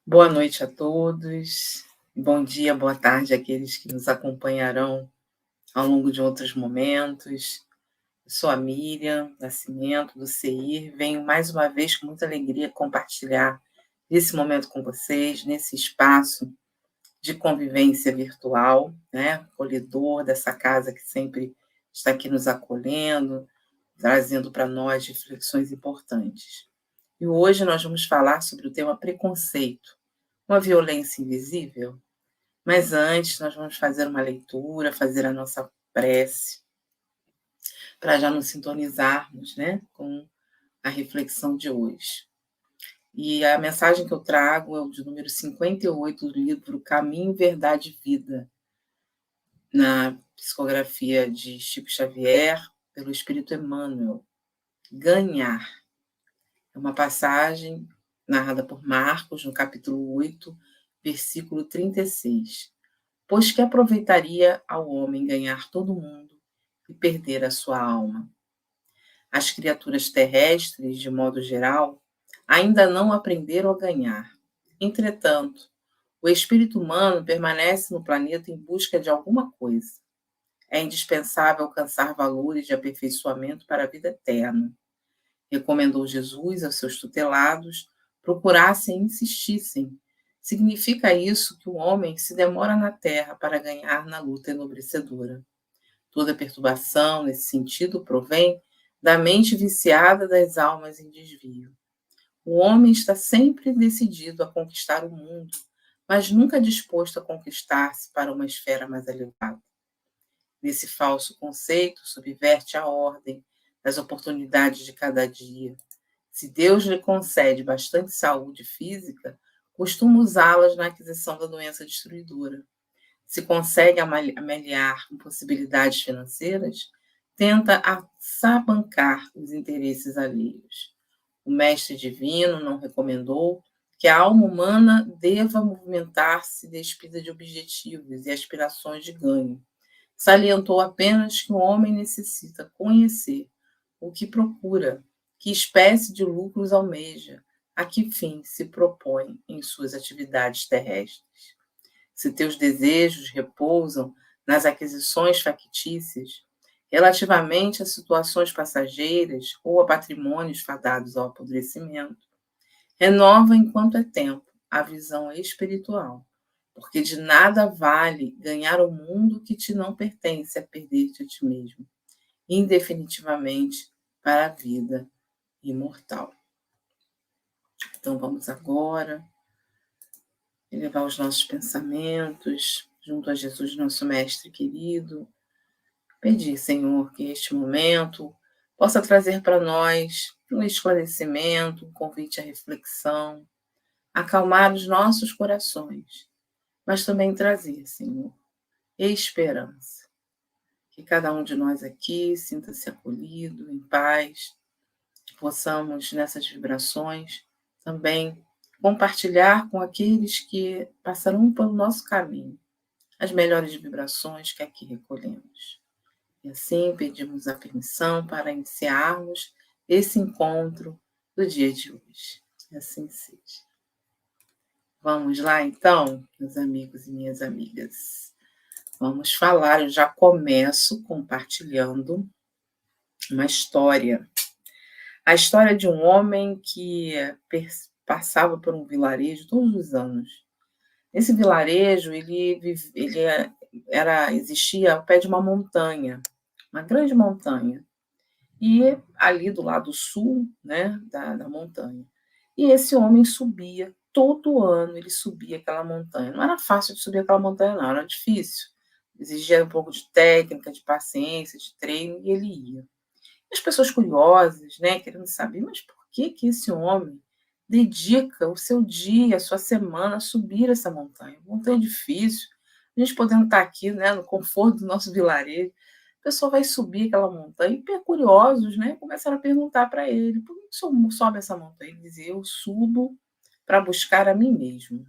Boa noite a todos. Bom dia, boa tarde àqueles que nos acompanharão ao longo de outros momentos. Eu sou a Miriam Nascimento, do CEIR. Venho mais uma vez com muita alegria compartilhar esse momento com vocês, nesse espaço de convivência virtual, né? Acolhedor dessa casa que sempre está aqui nos acolhendo, trazendo para nós reflexões importantes. E hoje nós vamos falar sobre o tema preconceito, uma violência invisível? Mas antes, nós vamos fazer uma leitura, fazer a nossa prece, para já nos sintonizarmos, né, com a reflexão de hoje. E a mensagem que eu trago é o de número 58 do livro Caminho, Verdade e Vida, na psicografia de Chico Xavier, pelo Espírito Emmanuel. Ganhar. É uma passagem narrada por Marcos, no capítulo 8, versículo 36. Pois que aproveitaria ao homem ganhar todo o mundo e perder a sua alma? As criaturas terrestres, de modo geral, ainda não aprenderam a ganhar. Entretanto, o espírito humano permanece no planeta em busca de alguma coisa. É indispensável alcançar valores de aperfeiçoamento para a vida eterna. Recomendou Jesus aos seus tutelados procurassem e insistissem. Significa isso que o homem se demora na terra para ganhar na luta enobrecedora. Toda perturbação, nesse sentido, provém da mente viciada das almas em desvio. O homem está sempre decidido a conquistar o mundo, mas nunca disposto a conquistar-se para uma esfera mais elevada. Nesse falso conceito, subverte a ordem das oportunidades de cada dia. Se Deus lhe concede bastante saúde física, costuma usá-las na aquisição da doença destruidora. Se consegue ameliar com possibilidades financeiras, tenta assabancar os interesses alheios. O mestre divino não recomendou que a alma humana deva movimentar-se despida de objetivos e aspirações de ganho. Salientou apenas que o homem necessita conhecer o que procura, que espécie de lucros almeja, a que fim se propõe em suas atividades terrestres. Se teus desejos repousam nas aquisições factícias, relativamente a situações passageiras ou a patrimônios fadados ao apodrecimento, renova enquanto é tempo a visão espiritual, porque de nada vale ganhar o mundo que te não pertence a perder-te a ti mesmo, indefinitivamente para a vida imortal. Então vamos agora elevar os nossos pensamentos junto a Jesus, nosso Mestre querido. Pedir, Senhor, que este momento possa trazer para nós um esclarecimento, um convite à reflexão, acalmar os nossos corações, mas também trazer, Senhor, esperança. Que cada um de nós aqui sinta-se acolhido, em paz, que possamos, nessas vibrações, também compartilhar com aqueles que passarão pelo nosso caminho as melhores vibrações que aqui recolhemos. E assim pedimos a permissão para iniciarmos esse encontro do dia de hoje. E assim seja. Vamos lá, então, meus amigos e minhas amigas. Vamos falar, eu já começo compartilhando uma história. A história de um homem que passava por um vilarejo todos os anos. Esse vilarejo, existia ao pé de uma montanha, uma grande montanha, e ali do lado sul, né, da montanha. E esse homem subia, todo ano ele subia aquela montanha. Não era fácil de subir aquela montanha, não, era difícil. Exigia um pouco de técnica, de paciência, de treino, e ele ia. As pessoas curiosas, né, querendo saber, mas por que esse homem dedica o seu dia, a sua semana a subir essa montanha? Montanha difícil, a gente podendo estar aqui, né, no conforto do nosso vilarejo, a pessoa vai subir aquela montanha, e curiosos, né, começaram a perguntar para ele, por que o senhor sobe essa montanha? Ele dizia, eu subo para buscar a mim mesmo.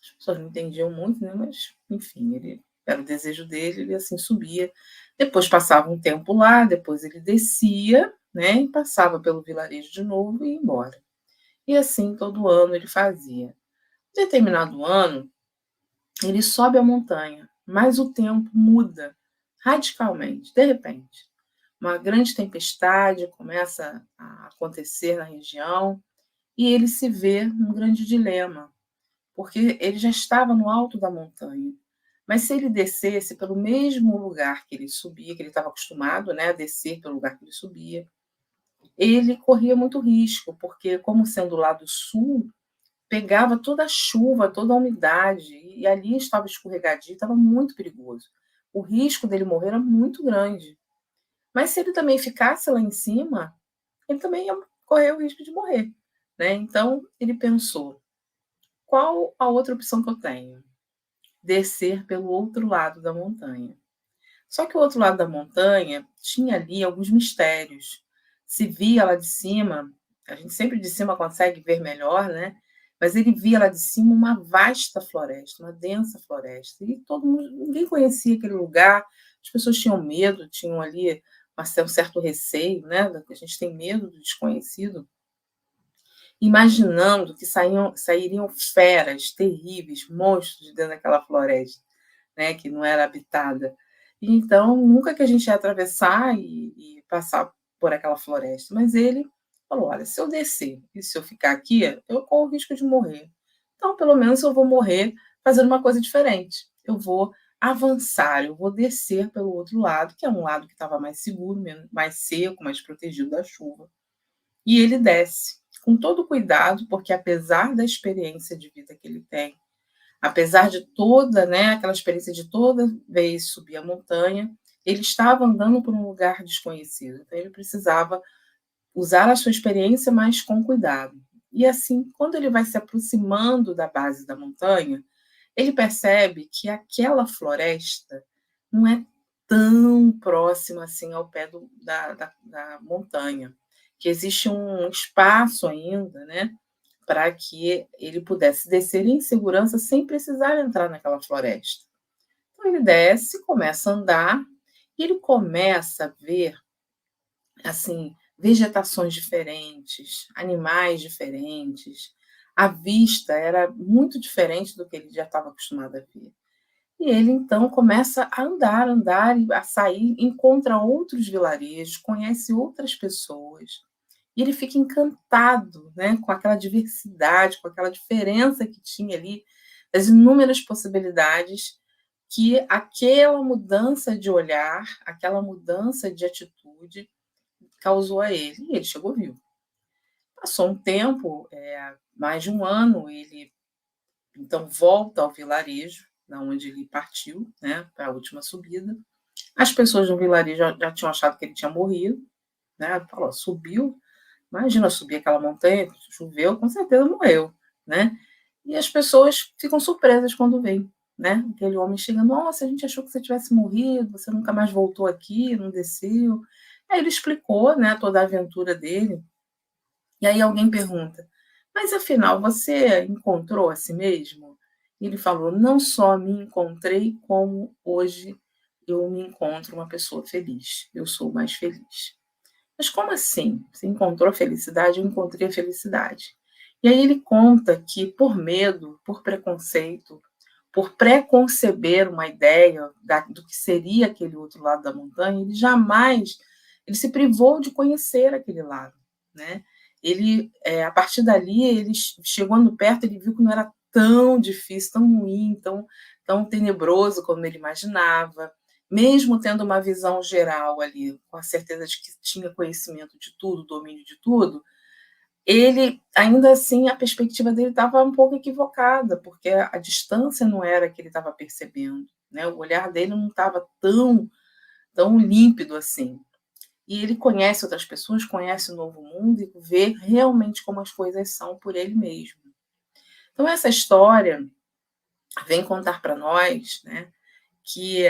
As pessoas não entendiam muito, né, mas, enfim, era o desejo dele, ele assim subia. Depois passava um tempo lá, depois ele descia, né, e passava pelo vilarejo de novo e ia embora. E assim todo ano ele fazia. Determinado ano, ele sobe a montanha, mas o tempo muda radicalmente, de repente. Uma grande tempestade começa a acontecer na região e ele se vê num grande dilema, porque ele já estava no alto da montanha. Mas se ele descesse pelo mesmo lugar que ele subia, que ele estava acostumado, né, a descer pelo lugar que ele subia, ele corria muito risco, porque como sendo o lado sul, pegava toda a chuva, toda a umidade, e ali estava escorregadio, estava muito perigoso. O risco dele morrer era muito grande. Mas se ele também ficasse lá em cima, ele também ia correr o risco de morrer, né? Então ele pensou: qual a outra opção que eu tenho? Descer pelo outro lado da montanha. Só que o outro lado da montanha tinha ali alguns mistérios. Se via lá de cima, a gente sempre de cima consegue ver melhor, né? Mas ele via lá de cima uma vasta floresta, uma densa floresta. E todo mundo, ninguém conhecia aquele lugar, as pessoas tinham medo, tinham ali um certo receio, né? A gente tem medo do desconhecido, imaginando que sairiam feras terríveis, monstros de dentro daquela floresta, né, que não era habitada. Então, nunca que a gente ia atravessar e passar por aquela floresta. Mas ele falou: olha, se eu descer e se eu ficar aqui, eu corro o risco de morrer. Então, pelo menos eu vou morrer fazendo uma coisa diferente. Eu vou avançar, eu vou descer pelo outro lado, que é um lado que estava mais seguro, mais seco, mais protegido da chuva. E ele desce com todo cuidado, porque apesar da experiência de vida que ele tem, apesar de toda, né, aquela experiência de toda vez subir a montanha, ele estava andando por um lugar desconhecido. Então ele precisava usar a sua experiência, mas com cuidado. E assim, quando ele vai se aproximando da base da montanha, ele percebe que aquela floresta não é tão próxima assim ao pé da montanha, que existe um espaço ainda, né, para que ele pudesse descer em segurança sem precisar entrar naquela floresta. Então ele desce, começa a andar e ele começa a ver assim vegetações diferentes, animais diferentes. A vista era muito diferente do que ele já estava acostumado a ver. E ele então começa a andar, andar e a sair, encontra outros vilarejos, conhece outras pessoas. E ele fica encantado, né, com aquela diversidade, com aquela diferença que tinha ali, as inúmeras possibilidades que aquela mudança de olhar, aquela mudança de atitude causou a ele. E ele chegou vivo. Passou um tempo, mais de um ano, ele então volta ao vilarejo, da onde ele partiu, né, para a última subida. As pessoas do vilarejo já tinham achado que ele tinha morrido, né? Falou, subiu, imagina subir aquela montanha, choveu, com certeza morreu, né? E as pessoas ficam surpresas quando veem, né? Aquele homem chega, nossa, a gente achou que você tivesse morrido, você nunca mais voltou aqui, não desceu. Aí ele explicou, né, toda a aventura dele. E aí alguém pergunta, mas afinal, você encontrou a si mesmo? E ele falou, não só me encontrei, como hoje eu me encontro uma pessoa feliz. Eu sou mais feliz. Mas como assim? Você encontrou a felicidade? Eu encontrei a felicidade. E aí ele conta que por medo, por preconceito, por preconceber uma ideia do que seria aquele outro lado da montanha, ele jamais, ele se privou de conhecer aquele lado, né? Ele, a partir dali, ele chegando perto, ele viu que não era tão difícil, tão ruim, tão tenebroso como ele imaginava, mesmo tendo uma visão geral ali, com a certeza de que tinha conhecimento de tudo, domínio de tudo, ele, ainda assim, a perspectiva dele estava um pouco equivocada, porque a distância não era a que ele estava percebendo, né? O olhar dele não estava tão límpido assim. E ele conhece outras pessoas, conhece o novo mundo e vê realmente como as coisas são por ele mesmo. Então, essa história vem contar para nós, né, que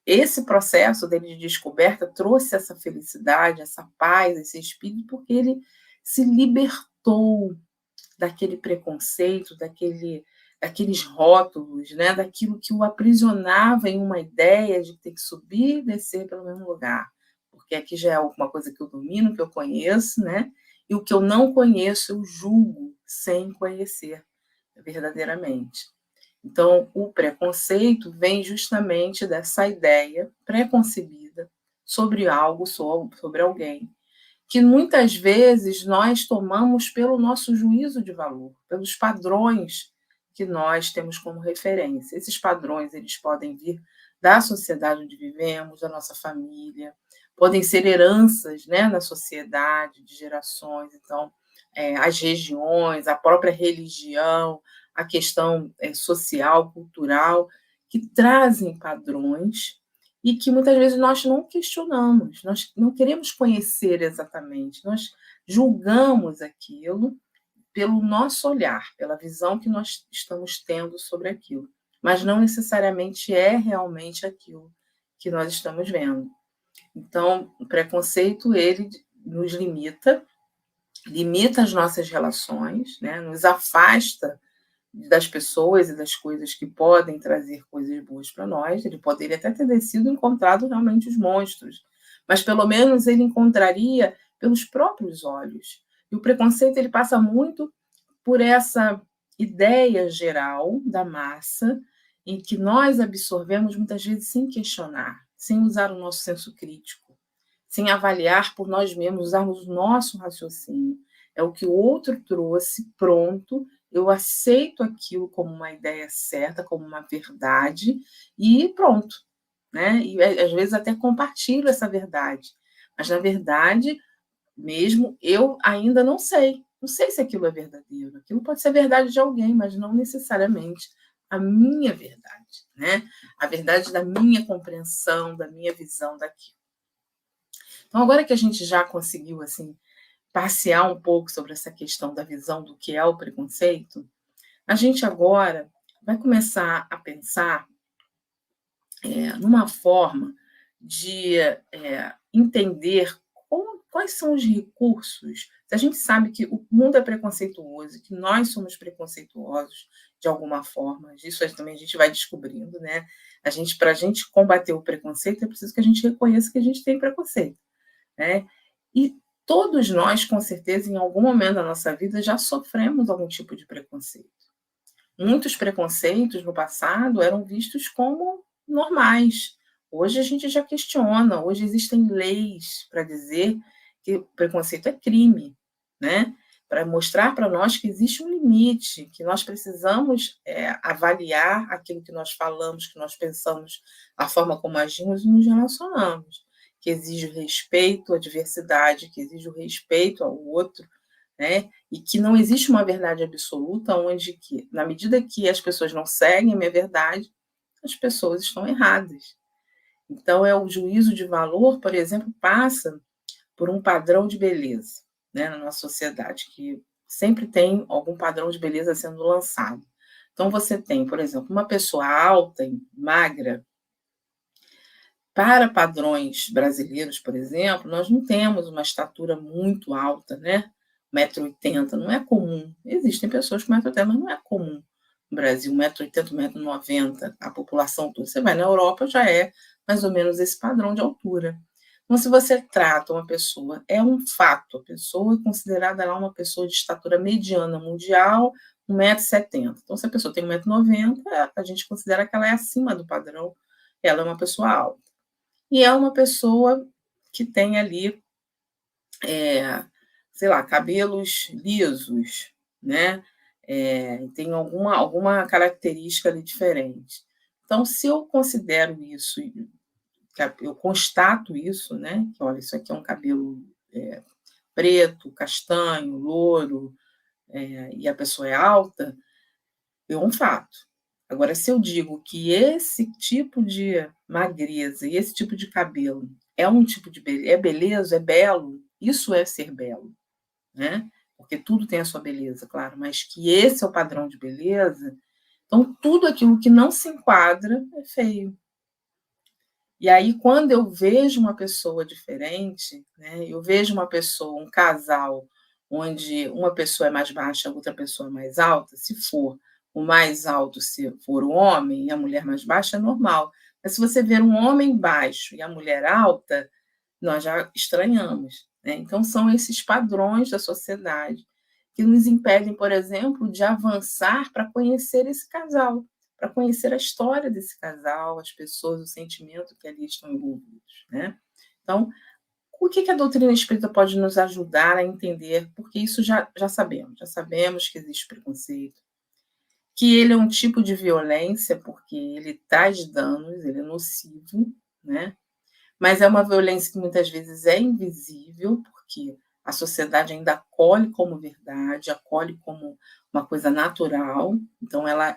esse processo dele de descoberta trouxe essa felicidade, essa paz, esse espírito, porque ele se libertou daquele preconceito, daqueles rótulos, né, daquilo que o aprisionava em uma ideia de ter que subir e descer pelo mesmo lugar. Porque aqui já é alguma coisa que eu domino, que eu conheço, né? E o que eu não conheço, eu julgo sem conhecer. verdadeiramente. Então, o preconceito vem justamente dessa ideia preconcebida sobre algo, sobre alguém, que muitas vezes nós tomamos pelo nosso juízo de valor, pelos padrões que nós temos como referência. Esses padrões, eles podem vir da sociedade onde vivemos, da nossa família, podem ser heranças, né, na sociedade, de gerações. Então, as regiões, a própria religião, a questão social, cultural, que trazem padrões e que muitas vezes nós não questionamos, nós não queremos conhecer exatamente, nós julgamos aquilo pelo nosso olhar, pela visão que nós estamos tendo sobre aquilo, mas não necessariamente é realmente aquilo que nós estamos vendo. Então, o preconceito, ele nos limita as nossas relações, né? Nos afasta das pessoas e das coisas que podem trazer coisas boas para nós. Ele poderia até ter sido encontrado realmente os monstros, mas pelo menos ele encontraria pelos próprios olhos. E o preconceito, ele passa muito por essa ideia geral da massa, em que nós absorvemos muitas vezes sem questionar, sem usar o nosso senso crítico, sem avaliar por nós mesmos, usarmos o nosso raciocínio. É o que o outro trouxe, pronto, eu aceito aquilo como uma ideia certa, como uma verdade, e pronto. Né? E às vezes até compartilho essa verdade. Mas, na verdade, mesmo eu ainda não sei. Não sei se aquilo é verdadeiro. Aquilo pode ser verdade de alguém, mas não necessariamente a minha verdade. Né? A verdade da minha compreensão, da minha visão daquilo. Então, agora que a gente já conseguiu assim passear um pouco sobre essa questão da visão do que é o preconceito, a gente agora vai começar a pensar numa forma de entender quais são os recursos. Se a gente sabe que o mundo é preconceituoso, que nós somos preconceituosos de alguma forma, isso também a gente vai descobrindo, né? Para a gente combater o preconceito, é preciso que a gente reconheça que a gente tem preconceito, né? E todos nós, com certeza, em algum momento da nossa vida, já sofremos algum tipo de preconceito. Muitos preconceitos no passado eram vistos como normais. Hoje a gente já questiona, hoje existem leis para dizer que o preconceito é crime, né? Para mostrar para nós que existe um limite, que nós precisamos avaliar aquilo que nós falamos, que nós pensamos, a forma como agimos e nos relacionamos, que exige o respeito à diversidade, que exige o respeito ao outro, né? E que não existe uma verdade absoluta, onde que, na medida que as pessoas não seguem a minha verdade, as pessoas estão erradas. Então, o juízo de valor, por exemplo, passa por um padrão de beleza, né, na nossa sociedade, que sempre tem algum padrão de beleza sendo lançado. Então, você tem, por exemplo, uma pessoa alta e magra. Para padrões brasileiros, por exemplo, nós não temos uma estatura muito alta, né? 1,80 m, não é comum. Existem pessoas com 1,80 m, mas não é comum no Brasil, 1,80 m, 1,90 m, a população toda. Você vai na Europa, já é mais ou menos esse padrão de altura. Então, se você trata uma pessoa, é um fato, a pessoa é considerada lá uma pessoa de estatura mediana mundial, 1,70 m. Então, se a pessoa tem 1,90 m, a gente considera que ela é acima do padrão, ela é uma pessoa alta. E é uma pessoa que tem ali, sei lá, cabelos lisos, né? Tem alguma característica ali diferente. Então, se eu considero isso, eu constato isso, né? Que, olha, isso aqui é um cabelo preto, castanho, louro, e a pessoa é alta, é um fato. Agora, se eu digo que esse tipo de magreza e esse tipo de cabelo é um tipo de beleza, é belo, isso é ser belo, né? Porque tudo tem a sua beleza, claro, mas que esse é o padrão de beleza, então tudo aquilo que não se enquadra é feio. E aí, quando eu vejo uma pessoa diferente, né, eu vejo uma pessoa, um casal, onde uma pessoa é mais baixa, a outra pessoa é mais alta, se for o mais alto, se for o homem, e a mulher mais baixa, é normal. Mas se você ver um homem baixo e a mulher alta, nós já estranhamos. Né? Então, são esses padrões da sociedade que nos impedem, por exemplo, de avançar para conhecer esse casal, para conhecer a história desse casal, as pessoas, o sentimento que ali estão envolvidos, né? Então, o que a doutrina espírita pode nos ajudar a entender? Porque isso já sabemos que existe preconceito, que ele é um tipo de violência, porque ele traz danos, ele é nocivo, né? Mas é uma violência que muitas vezes é invisível, porque a sociedade ainda acolhe como verdade, acolhe como uma coisa natural, então ela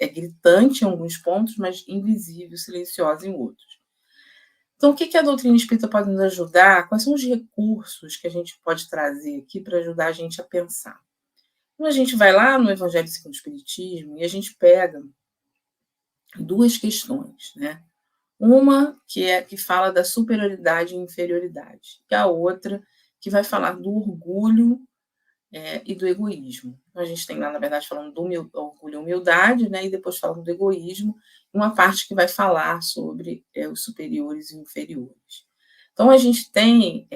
é gritante em alguns pontos, mas invisível, silenciosa em outros. Então, o que a doutrina espírita pode nos ajudar? Quais são os recursos que a gente pode trazer aqui para ajudar a gente a pensar? Então, a gente vai lá no Evangelho segundo o Espiritismo e a gente pega duas questões, né? Uma que fala da superioridade e inferioridade, e a outra que vai falar do orgulho e do egoísmo. Então, a gente tem lá, na verdade, falando do orgulho e humildade, né? E depois falando do egoísmo, uma parte que vai falar sobre os superiores e inferiores. Então, a gente tem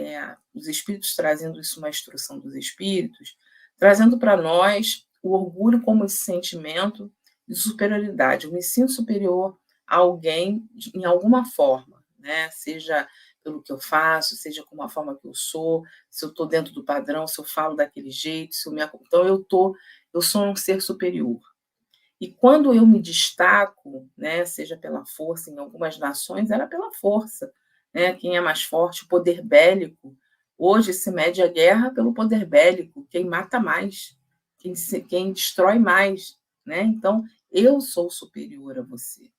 os espíritos trazendo isso, uma instrução dos espíritos, trazendo para nós o orgulho como esse sentimento de superioridade. Eu me sinto superior a alguém em alguma forma, né? Seja pelo que eu faço, seja com a forma que eu sou, se eu estou dentro do padrão, se eu falo daquele jeito, se eu me... Então eu sou um ser superior. E quando eu me destaco, né, seja pela força, em algumas nações era pela força, né? Quem é mais forte, o poder bélico. Hoje se mede a guerra pelo poder bélico, quem mata mais, quem destrói mais, né? Então eu sou superior a você.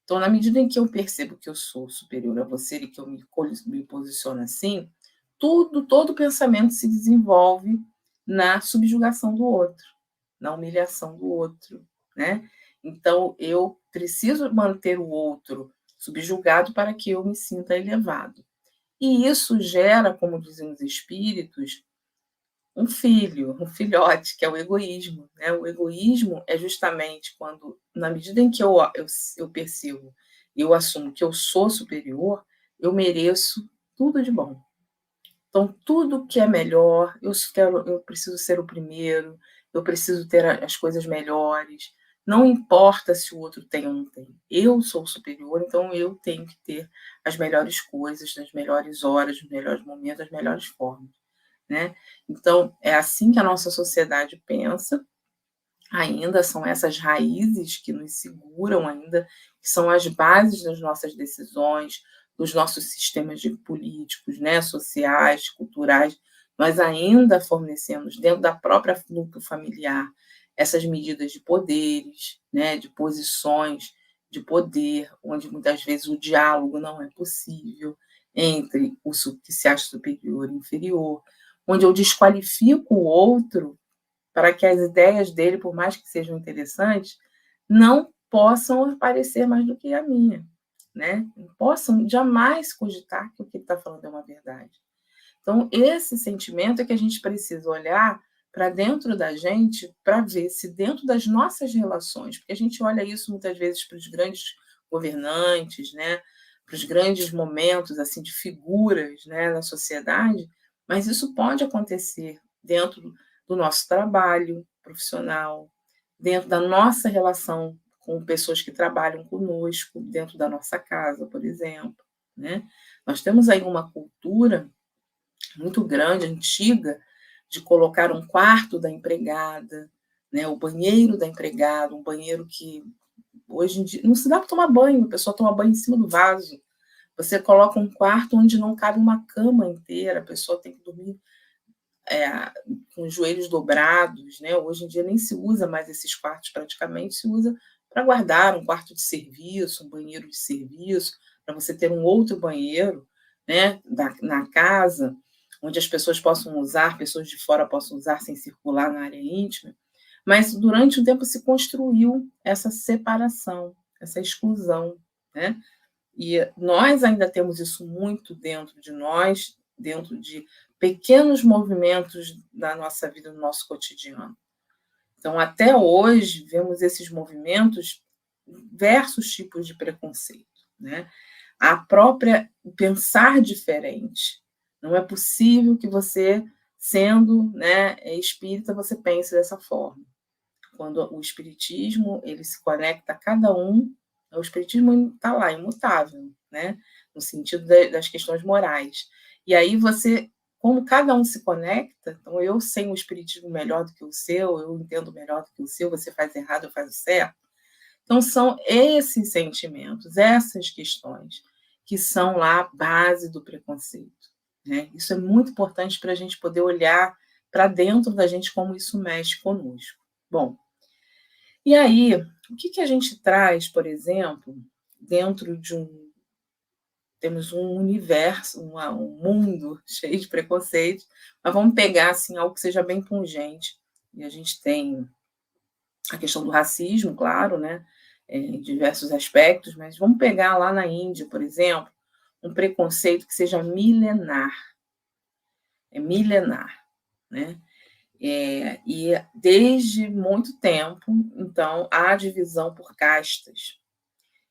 Então, na medida em que eu percebo que eu sou superior a você e que eu me posiciono assim, todo pensamento se desenvolve na subjugação do outro, na humilhação do outro, né? Então, eu preciso manter o outro subjugado para que eu me sinta elevado. E isso gera, como dizem os espíritos, um filho, um filhote, que é o egoísmo, né? O egoísmo é justamente quando, na medida em que eu percebo, eu assumo que eu sou superior, eu mereço tudo de bom. Então, tudo que é melhor, eu preciso ser o primeiro, eu preciso ter as coisas melhores, não importa se o outro tem ou não tem. Eu sou superior, então eu tenho que ter as melhores coisas, nas melhores horas, nos melhores momentos, as melhores formas, né? Então, é assim que a nossa sociedade pensa, ainda são essas raízes que nos seguram ainda, que são as bases das nossas decisões, dos nossos sistemas políticos, né, sociais, culturais. Nós ainda fornecemos, dentro da própria núcleo familiar, essas medidas de poderes, né, de posições de poder, onde muitas vezes o diálogo não é possível entre o que se acha superior e inferior, onde eu desqualifico o outro para que as ideias dele, por mais que sejam interessantes, não possam aparecer mais do que a minha, né? Não possam jamais cogitar que o que ele está falando é uma verdade. Então, esse sentimento é que a gente precisa olhar para dentro da gente para ver se dentro das nossas relações, porque a gente olha isso muitas vezes para os grandes governantes, né? Para os grandes momentos assim de figuras, né, na sociedade, mas isso pode acontecer dentro do nosso trabalho profissional, dentro da nossa relação com pessoas que trabalham conosco, dentro da nossa casa, por exemplo, né? Nós temos aí uma cultura muito grande, antiga, de colocar um quarto da empregada, né, o banheiro da empregada, um banheiro que hoje em dia não se dá para tomar banho, a pessoa toma banho em cima do vaso. Você coloca um quarto onde não cabe uma cama inteira, a pessoa tem que dormir com os joelhos dobrados, né? Hoje em dia nem se usa mais esses quartos, praticamente se usa para guardar um quarto de serviço, um banheiro de serviço, para você ter um outro banheiro, né, na casa, onde as pessoas possam usar, pessoas de fora possam usar sem circular na área íntima. Mas durante um tempo se construiu essa separação, essa exclusão, né? E nós ainda temos isso muito dentro de nós, dentro de pequenos movimentos da nossa vida, no nosso cotidiano. Então, até hoje, vemos esses movimentos, diversos tipos de preconceito, né? A própria pensar diferente. Não é possível que você sendo, né, espírita, você pensa dessa forma. Quando o espiritismo ele se conecta a cada um, o espiritismo está lá, imutável, né, no sentido das questões morais. E aí você, como cada um se conecta, então eu sei um espiritismo melhor do que o seu, eu entendo melhor do que o seu, você faz errado, eu faço certo. Então são esses sentimentos, essas questões que são lá a base do preconceito, né? Isso é muito importante para a gente poder olhar para dentro da gente como isso mexe conosco. Bom, e aí, o que a gente traz, por exemplo, dentro de um. Temos um universo, um mundo cheio de preconceitos, mas vamos pegar assim, algo que seja bem pungente. E a gente tem a questão do racismo, claro, né? Em diversos aspectos, mas vamos pegar lá na Índia, por exemplo, um preconceito que seja milenar. É milenar, né? E desde muito tempo, então, há divisão por castas.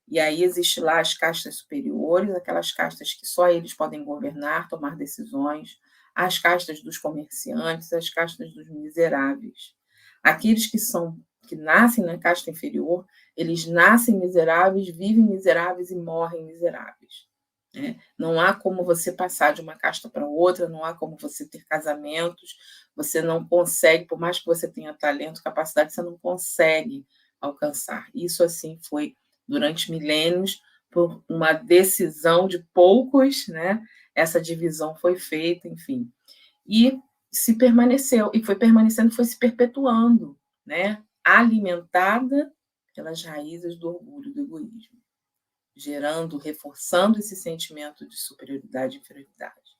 E aí existe lá as castas superiores, aquelas castas que só eles podem governar, tomar decisões, as castas dos comerciantes, as castas dos miseráveis. Aqueles que nascem na casta inferior, eles nascem miseráveis, vivem miseráveis e morrem miseráveis. Né? Não há como você passar de uma casta para outra, não há como você ter casamentos, você não consegue, por mais que você tenha talento, capacidade, você não consegue alcançar. Isso assim foi durante milênios, por uma decisão de poucos, né? Essa divisão foi feita, enfim. E se permaneceu, e foi permanecendo, foi se perpetuando, né? Alimentada pelas raízes do orgulho, do egoísmo, gerando, reforçando esse sentimento de superioridade e inferioridade.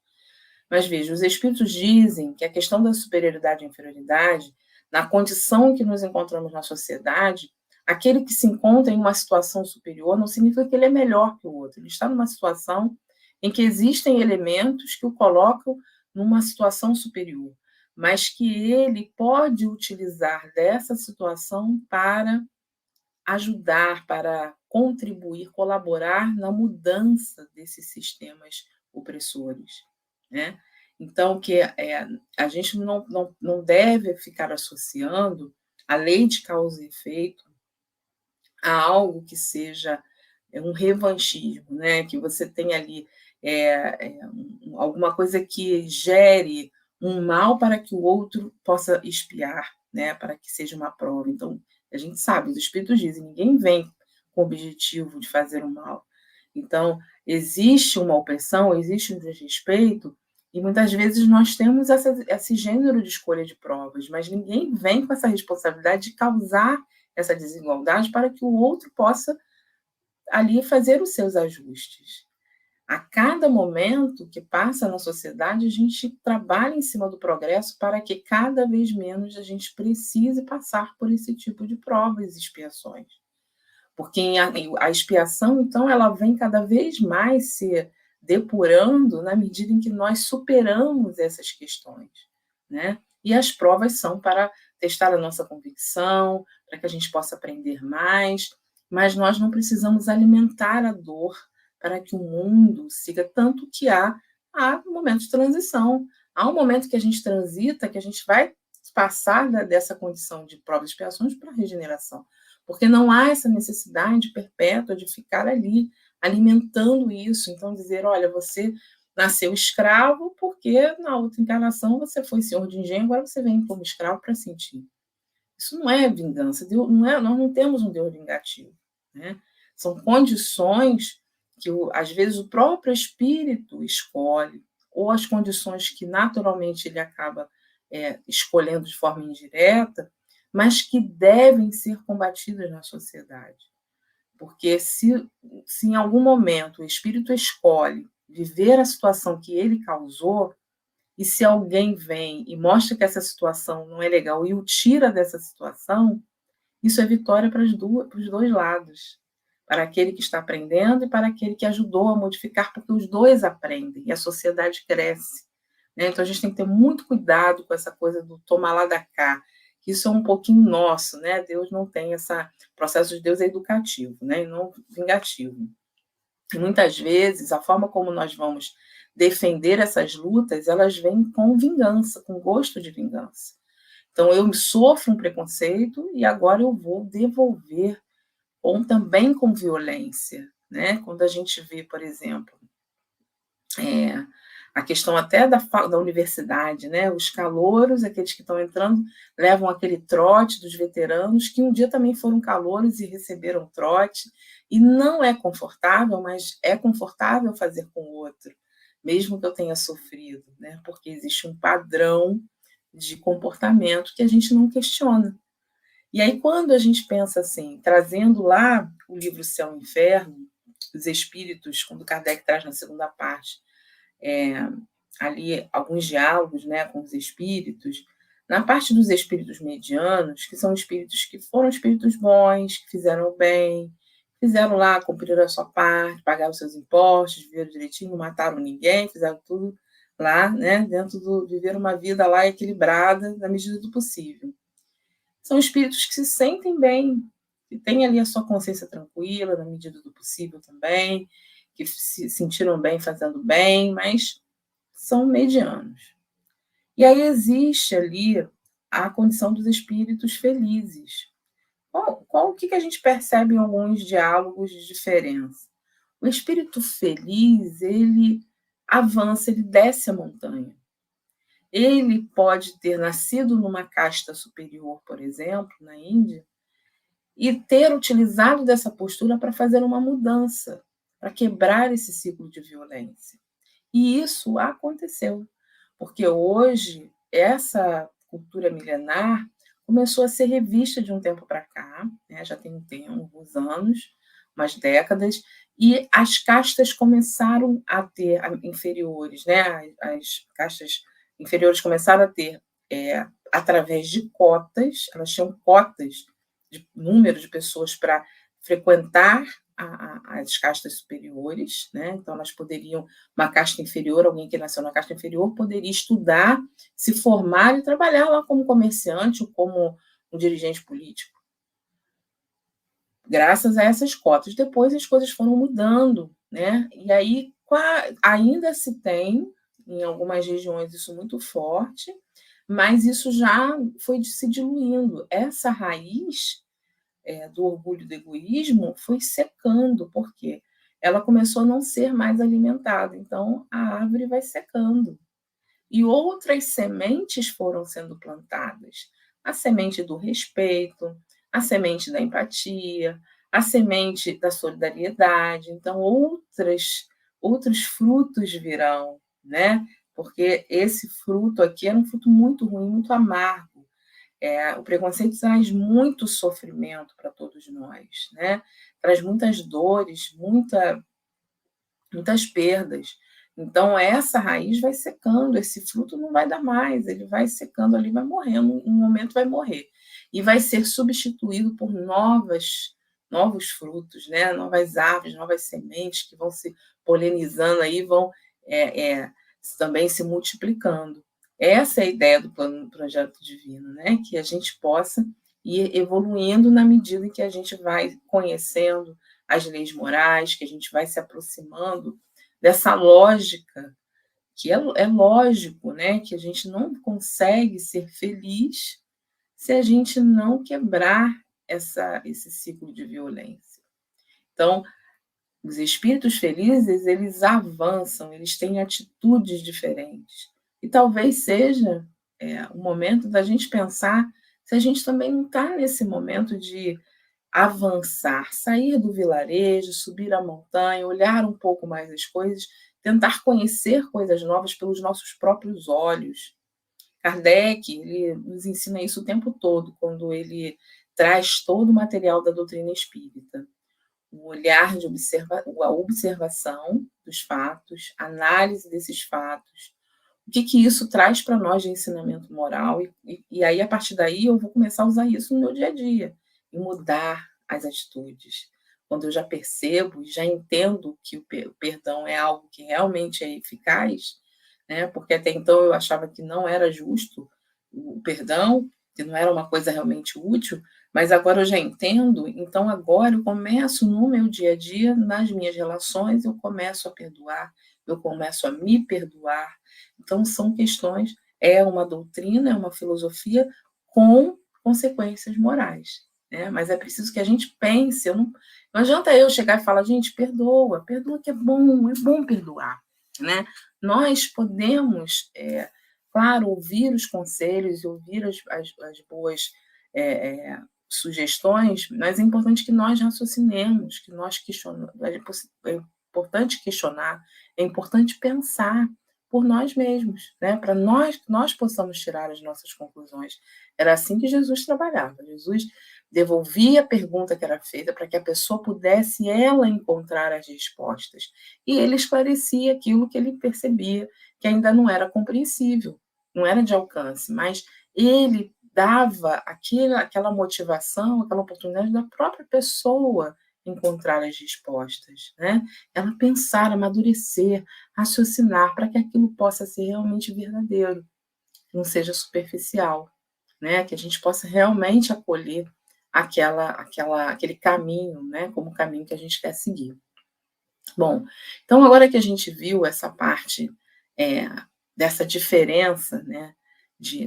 Mas veja, os espíritos dizem que a questão da superioridade e inferioridade, na condição em que nos encontramos na sociedade, aquele que se encontra em uma situação superior não significa que ele é melhor que o outro. Ele está numa situação em que existem elementos que o colocam numa situação superior, mas que ele pode utilizar dessa situação para ajudar, para contribuir, colaborar na mudança desses sistemas opressores, né? Então, a gente não deve ficar associando a lei de causa e efeito a algo que seja um revanchismo, né? Que você tem ali alguma coisa que gere um mal para que o outro possa expiar, né? Para que seja uma prova. Então, a gente sabe, os espíritos dizem, ninguém vem com o objetivo de fazer o mal. Então, existe uma opressão, existe um desrespeito, e muitas vezes nós temos esse gênero de escolha de provas, mas ninguém vem com essa responsabilidade de causar essa desigualdade para que o outro possa ali fazer os seus ajustes. A cada momento que passa na sociedade, a gente trabalha em cima do progresso para que cada vez menos a gente precise passar por esse tipo de provas e expiações. Porque a expiação, então, ela vem cada vez mais se depurando na medida em que nós superamos essas questões, né? E as provas são para testar a nossa convicção, para que a gente possa aprender mais, mas nós não precisamos alimentar a dor para que o mundo siga, tanto que há um momento de transição. Há um momento que a gente transita, que a gente vai passar dessa condição de provas e expiações para a regeneração, porque não há essa necessidade perpétua de ficar ali alimentando isso. Então, dizer, olha, você nasceu escravo porque na outra encarnação você foi senhor de engenho, agora você vem como escravo para sentir. Isso não é vingança, nós não temos um Deus vingativo, né? São condições que, às vezes, o próprio espírito escolhe, ou as condições que naturalmente ele acaba escolhendo de forma indireta, mas que devem ser combatidas na sociedade. Porque se em algum momento o espírito escolhe viver a situação que ele causou, e se alguém vem e mostra que essa situação não é legal e o tira dessa situação, isso é vitória para os dois lados. Para aquele que está aprendendo e para aquele que ajudou a modificar, porque os dois aprendem e a sociedade cresce. Né? Então a gente tem que ter muito cuidado com essa coisa do tomar lá da cá. Isso é um pouquinho nosso, né? Deus não tem essa. O processo de Deus é educativo, né? E não vingativo. E muitas vezes a forma como nós vamos defender essas lutas, elas vêm com vingança, com gosto de vingança. Então, eu sofro um preconceito e agora eu vou devolver, ou também com violência, né? Quando a gente vê, por exemplo, a questão até da universidade, né? Os calouros, aqueles que estão entrando, levam aquele trote dos veteranos, que um dia também foram calouros e receberam trote, e não é confortável, mas é confortável fazer com o outro, mesmo que eu tenha sofrido, né? Porque existe um padrão de comportamento que a gente não questiona. E aí, quando a gente pensa assim, trazendo lá o livro Céu e Inferno, os espíritos, quando Kardec traz na segunda parte, ali alguns diálogos, né, com os espíritos, na parte dos espíritos medianos, que são espíritos que foram espíritos bons, que fizeram o bem, fizeram lá, cumpriram a sua parte, pagaram seus impostos, viveram direitinho, não mataram ninguém, fizeram tudo lá, né, viveram uma vida lá equilibrada, na medida do possível. São espíritos que se sentem bem, que têm ali a sua consciência tranquila, na medida do possível também, que se sentiram bem fazendo bem, mas são medianos. E aí existe ali a condição dos espíritos felizes. O que a gente percebe em alguns diálogos de diferença? O espírito feliz, ele avança, ele desce a montanha. Ele pode ter nascido numa casta superior, por exemplo, na Índia, e ter utilizado dessa postura para fazer uma mudança, para quebrar esse ciclo de violência. E isso aconteceu, porque hoje essa cultura milenar começou a ser revista de um tempo para cá, né? Já tem alguns anos, umas décadas, e as castas começaram a ter inferiores, né? As castas inferiores começaram a ter, através de cotas, elas tinham cotas de número de pessoas para frequentar as castas superiores, né? Então elas poderiam, uma casta inferior, alguém que nasceu na casta inferior, poderia estudar, se formar e trabalhar lá como comerciante ou como um dirigente político, graças a essas cotas. Depois as coisas foram mudando, né? E aí ainda se tem, em algumas regiões, isso muito forte, mas isso já foi se diluindo. Essa raiz do orgulho e do egoísmo foi secando, porque ela começou a não ser mais alimentada, então a árvore vai secando. E outras sementes foram sendo plantadas. A semente do respeito, a semente da empatia, a semente da solidariedade. Então, outros frutos virão, né? Porque esse fruto aqui era um fruto muito ruim, muito amargo. O preconceito traz muito sofrimento para todos nós, né? Traz muitas dores, muitas perdas. Então, essa raiz vai secando, esse fruto não vai dar mais, ele vai secando ali, vai morrendo, um momento vai morrer. E vai ser substituído por novos frutos, né? Novas árvores, novas sementes que vão se polinizando aí, vão também se multiplicando. Essa é a ideia do projeto divino, né? Que a gente possa ir evoluindo na medida em que a gente vai conhecendo as leis morais, que a gente vai se aproximando dessa lógica, que é lógico, né? Que a gente não consegue ser feliz se a gente não quebrar esse ciclo de violência. Então, os espíritos felizes, eles avançam, eles têm atitudes diferentes. E talvez seja o momento da gente pensar se a gente também não está nesse momento de avançar, sair do vilarejo, subir a montanha, olhar um pouco mais as coisas, tentar conhecer coisas novas pelos nossos próprios olhos. Kardec, ele nos ensina isso o tempo todo, quando ele traz todo o material da doutrina espírita. O olhar de a observação dos fatos, análise desses fatos, o que isso traz para nós de ensinamento moral, e aí, a partir daí, eu vou começar a usar isso no meu dia a dia, e mudar as atitudes. Quando eu já percebo, já entendo que o perdão é algo que realmente é eficaz, né? Porque até então eu achava que não era justo o perdão, que não era uma coisa realmente útil, mas agora eu já entendo, então agora eu começo no meu dia a dia, nas minhas relações, eu começo a perdoar, eu começo a me perdoar. Então, são questões, é uma doutrina, é uma filosofia com consequências morais, né? Mas é preciso que a gente pense. Não adianta eu chegar e falar, gente, perdoa, perdoa que é bom perdoar, né? Nós podemos, claro, ouvir os conselhos, ouvir as boas sugestões, mas é importante que nós raciocinemos, que nós questionemos. É importante questionar, é importante pensar por nós mesmos, né? Para nós possamos tirar as nossas conclusões. Era assim que Jesus trabalhava. Jesus devolvia a pergunta que era feita para que a pessoa pudesse ela encontrar as respostas. E ele esclarecia aquilo que ele percebia que ainda não era compreensível, não era de alcance, mas ele dava aquela motivação, aquela oportunidade da própria pessoa encontrar as respostas, né? Ela pensar, amadurecer, raciocinar para que aquilo possa ser realmente verdadeiro, não seja superficial, né? Que a gente possa realmente acolher aquele caminho, né? Como o caminho que a gente quer seguir. Bom, então agora que a gente viu essa parte é, dessa diferença, né?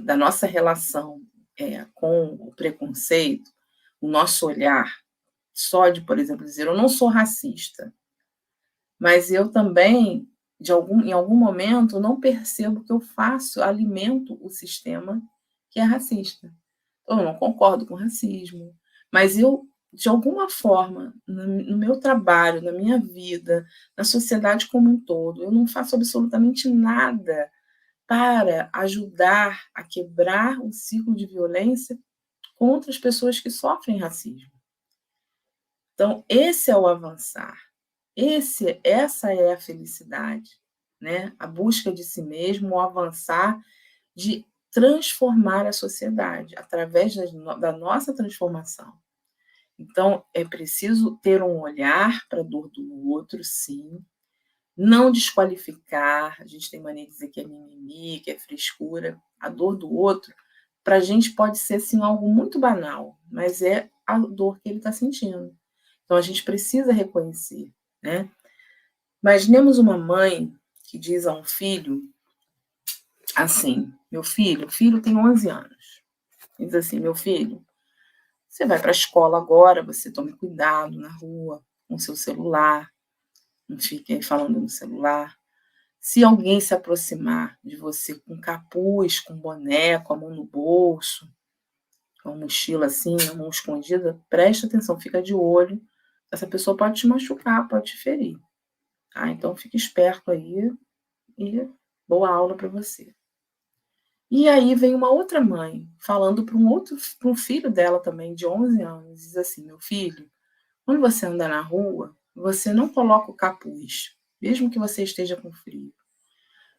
Da nossa relação com o preconceito, o nosso olhar só de, por exemplo, dizer eu não sou racista, mas eu também, em algum momento, não percebo que eu alimento o sistema que é racista. Eu não concordo com racismo, mas eu, de alguma forma, no meu trabalho, na minha vida, na sociedade como um todo, eu não faço absolutamente nada para ajudar a quebrar o ciclo de violência contra as pessoas que sofrem racismo. Então, esse é o avançar. Essa é a felicidade, né? A busca de si mesmo, o avançar de transformar a sociedade através da nossa transformação. Então, é preciso ter um olhar para a dor do outro, sim, não desqualificar. A gente tem mania de dizer que é mimimi, que é frescura. A dor do outro, para a gente, pode ser sim, algo muito banal, mas é a dor que ele está sentindo. Então, a gente precisa reconhecer, né? Imaginemos uma mãe que diz a um filho assim: meu filho, o filho tem 11 anos. Diz assim: meu filho, você vai para a escola agora, você tome cuidado na rua com seu celular, não fique aí falando no celular. Se alguém se aproximar de você com capuz, com boné, com a mão no bolso, com a mochila assim, a mão escondida, preste atenção, fica de olho. Essa pessoa pode te machucar, pode te ferir. Tá? Então, fique esperto aí e boa aula para você. E aí vem uma outra mãe falando para um filho dela também, de 11 anos, diz assim: meu filho, quando você anda na rua, você não coloca o capuz, mesmo que você esteja com frio.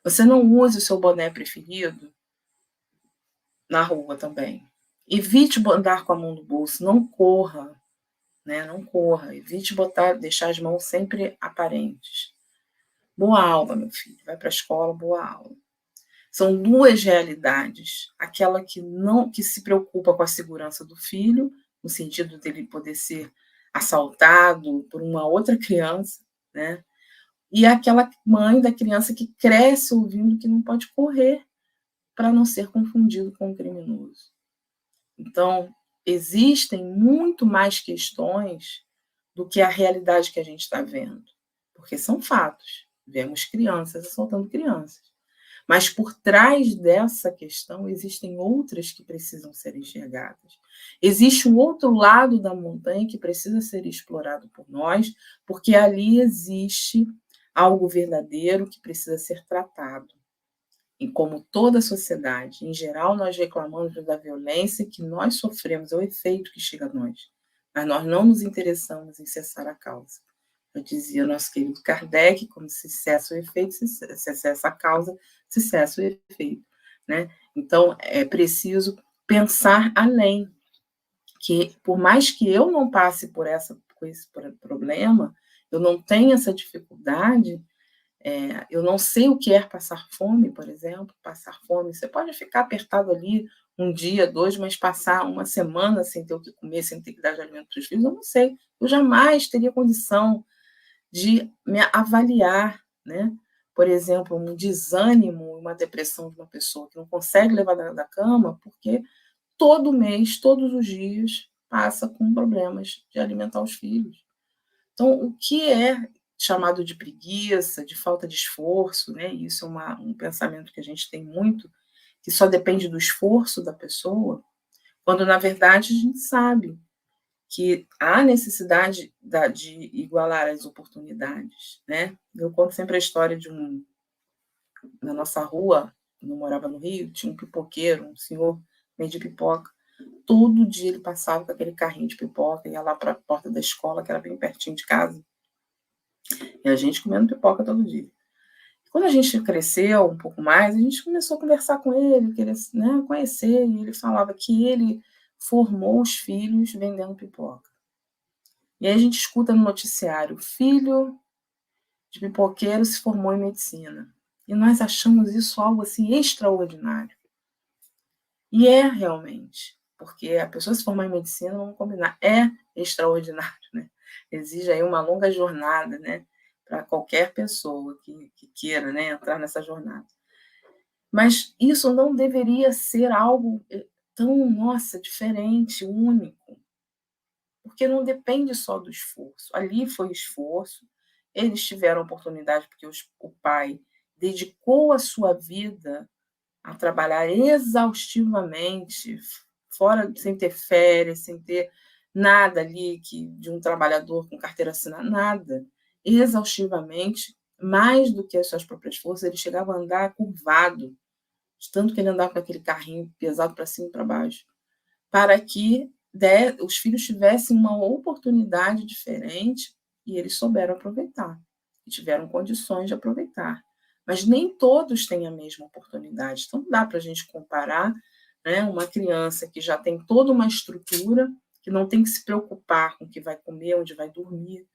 Você não use o seu boné preferido na rua também. Evite andar com a mão no bolso, não corra, né? Não corra. Evite deixar as mãos sempre aparentes. Boa aula, meu filho. Vai para a escola, boa aula. São duas realidades. Aquela que se preocupa com a segurança do filho, no sentido dele poder ser assaltado por uma outra criança, né? E aquela mãe da criança que cresce ouvindo que não pode correr para não ser confundido com um criminoso. Então, existem muito mais questões do que a realidade que a gente está vendo, porque são fatos. Vemos crianças assaltando crianças. Mas por trás dessa questão existem outras que precisam ser enxergadas. Existe um outro lado da montanha que precisa ser explorado por nós, porque ali existe algo verdadeiro que precisa ser tratado. E como toda a sociedade, em geral, nós reclamamos da violência que nós sofremos, é o efeito que chega a nós, mas nós não nos interessamos em cessar a causa. Já dizia o nosso querido Kardec, como se cessa o efeito, se cessa a causa, se cessa o efeito. Né? Então, é preciso pensar além, que por mais que eu não passe por esse problema, eu não tenha essa dificuldade, eu não sei o que é passar fome, por exemplo. Passar fome, você pode ficar apertado ali um dia, dois, mas passar uma semana sem ter o que comer, sem ter que dar de alimento para os filhos, eu não sei. Eu jamais teria condição de me avaliar, né? por exemplo, um desânimo, uma depressão de uma pessoa que não consegue levar da cama, porque todo mês, todos os dias, passa com problemas de alimentar os filhos. Então, o que é chamado de preguiça, de falta de esforço, né? Isso é um pensamento que a gente tem muito, que só depende do esforço da pessoa, quando na verdade a gente sabe que há necessidade de igualar as oportunidades, né? Eu conto sempre a história na nossa rua, eu morava no Rio, tinha um pipoqueiro, um senhor meio de pipoca. Todo dia ele passava com aquele carrinho de pipoca, ia lá para a porta da escola, que era bem pertinho de casa, e a gente comendo pipoca todo dia. Quando a gente cresceu um pouco mais, a gente começou a conversar com ele, querer, né, conhecer, e ele falava que ele formou os filhos vendendo pipoca. E aí a gente escuta no noticiário, filho de pipoqueiro se formou em medicina. E nós achamos isso algo assim extraordinário. E é realmente, porque a pessoa se formar em medicina, vamos combinar, é extraordinário, né? Exige aí uma longa jornada, né? Para qualquer pessoa que queira, né, entrar nessa jornada. Mas isso não deveria ser algo tão, nossa, diferente, único, porque não depende só do esforço. Ali foi esforço, eles tiveram oportunidade porque o pai dedicou a sua vida a trabalhar exaustivamente, fora, sem ter férias, sem ter nada ali de um trabalhador com carteira assinada, nada. Exaustivamente, mais do que as suas próprias forças, ele chegava a andar curvado, de tanto que ele andava com aquele carrinho pesado para cima e para baixo, para que os filhos tivessem uma oportunidade diferente e eles souberam aproveitar, e tiveram condições de aproveitar. Mas nem todos têm a mesma oportunidade. Então, não dá para a gente comparar, né, uma criança que já tem toda uma estrutura, que não tem que se preocupar com o que vai comer, onde vai dormir,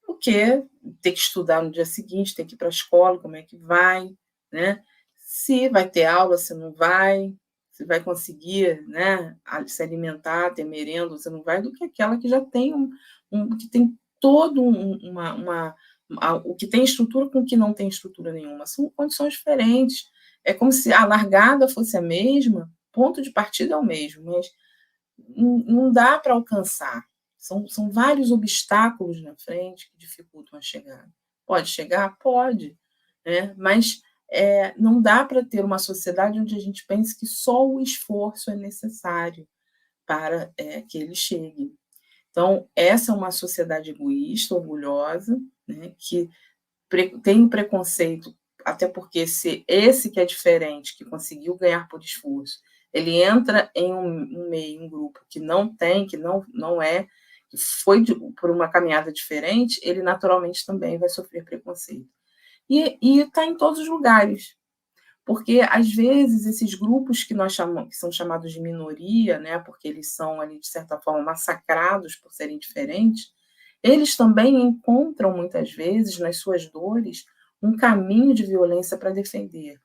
porque tem que estudar no dia seguinte, tem que ir para a escola, como é que vai, né? Se vai ter aula, se não vai, se vai conseguir, né, se alimentar, ter merenda, se não vai, do que aquela que já tem que tem todo o que tem estrutura com o que não tem estrutura nenhuma. São condições diferentes. É como se a largada fosse a mesma, ponto de partida é o mesmo, mas não dá para alcançar. São vários obstáculos na frente que dificultam a chegada. Pode chegar? Pode, né? Mas não dá para ter uma sociedade onde a gente pense que só o esforço é necessário para que ele chegue. Então, essa é uma sociedade egoísta, orgulhosa, né, que tem preconceito, até porque se esse que é diferente, que conseguiu ganhar por esforço, ele entra em um meio, um grupo que não tem, que não é, que foi por uma caminhada diferente, ele naturalmente também vai sofrer preconceito. E está em todos os lugares, porque às vezes esses grupos que nós chamamos, que são chamados de minoria, né, porque eles são ali de certa forma massacrados por serem diferentes, eles também encontram muitas vezes nas suas dores um caminho de violência para defender.